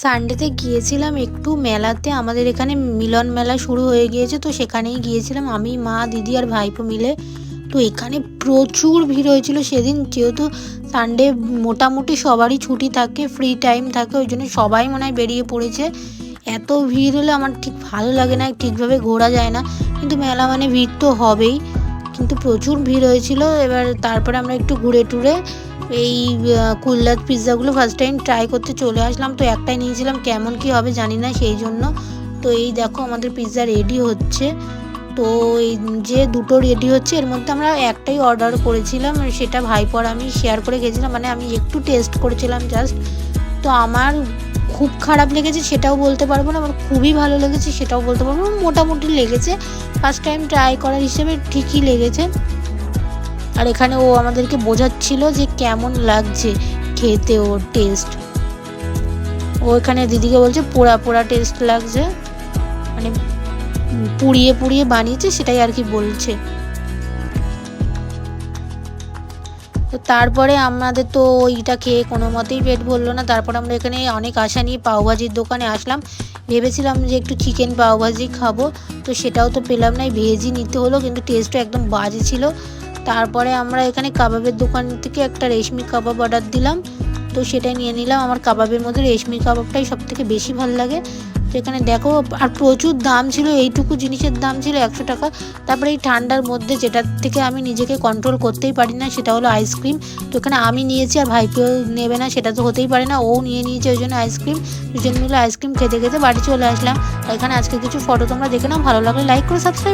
সানডেতে গিয়েছিলাম একটু মেলাতে, আমাদের এখানে মিলন মেলা শুরু হয়ে গিয়েছে, তো সেখানেই গিয়েছিলাম আমি, মা, দিদি আর ভাইপো মিলে। তো এখানে প্রচুর ভিড় হয়েছিল সেদিন, যেহেতু সানডে মোটামুটি সবারই ছুটি থাকে, ফ্রি টাইম থাকে, ওই জন্য সবাই মনে হয় বেরিয়ে পড়েছে। এত ভিড় হলে আমার ঠিক ভালো লাগে না, ঠিকভাবে ঘোরা যায় না, কিন্তু মেলা মানে ভিড় তো হবেই। কিন্তু প্রচুর ভিড় হয়েছিল। এবার তারপরে আমরা একটু ঘুরে টুরে এই কুল্লাত পিৎজাগুলো ফার্স্ট টাইম ট্রাই করতে চলে আসলাম। তো একটাই নিয়েছিলাম, কেমন কি হবে জানি না, সেই জন্য। তো এই দেখো আমাদের পিৎজা রেডি হচ্ছে। তো এই যে দুটো রেডি হচ্ছে, এর মধ্যে আমরা একটাই অর্ডার করেছিলাম, সেটা ভাইপো আর আমি শেয়ার করে খেয়েছিলাম, মানে আমি একটু টেস্ট করেছিলাম জাস্ট। তো আমার খুব খারাপ লেগেছে সেটাও বলতে পারবো না, আমার খুবই ভালো লেগেছে সেটাও বলতে পারবো না, মোটামুটি লেগেছে। ফার্স্ট টাইম ট্রাই করার হিসেবে ঠিকই লেগেছে। আর এখানে ও আমাদেরকে বোঝাচ্ছিল যে কেমন লাগছে খেতে ওর টেস্ট। ও এখানে দিদিকে বলছে পোড়া পোড়া টেস্ট লাগছে, মানে পুড়িয়ে পুড়িয়ে বানিয়েছে সেটাই আর কি বলছে। তো তারপরে আমাদের তো ওইটা খেয়ে কোনো মতেই পেট ভরলো না। তারপর আমরা এখানে অনেক আশা নিয়ে পাওভাজির দোকানে আসলাম, ভেবেছিলাম যে একটু চিকেন পাওভাজি খাবো, তো সেটাও তো পেলাম না, ভেজই নিতে হলো, কিন্তু টেস্টও একদম বাজে ছিল। তারপরে আমরা এখানে কাবাবের দোকান থেকে একটা রেশমি কাবাব অর্ডার দিলাম, তো সেটাই নিয়ে নিলাম। আমার কাবাবের মধ্যে রেশমি কাবাবটাই সবথেকে বেশি ভালো লাগে। তো এখানে দেখো, আর প্রচুর দাম ছিল, এইটুকু জিনিসের দাম ছিল 100 টাকা। তারপরে এই ঠান্ডার মধ্যে যেটার থেকে আমি নিজেকে কন্ট্রোল করতেই পারি না, সেটা হলো আইসক্রিম। তো এখানে আমি নিয়েছি আর ভাইপো নেবে না, সেটা তো হতেই পারে না, ও নিয়ে নিয়েছে, ওই জন্য আইসক্রিম। দুজন মিলে আইসক্রিম খেতে খেতে বাড়ি চলে আসলাম। এখানে আজকে কিছু ফটো তোমরা দেখে নাও, ভালো লাগলে লাইক করে সাবস্ক্রাইব।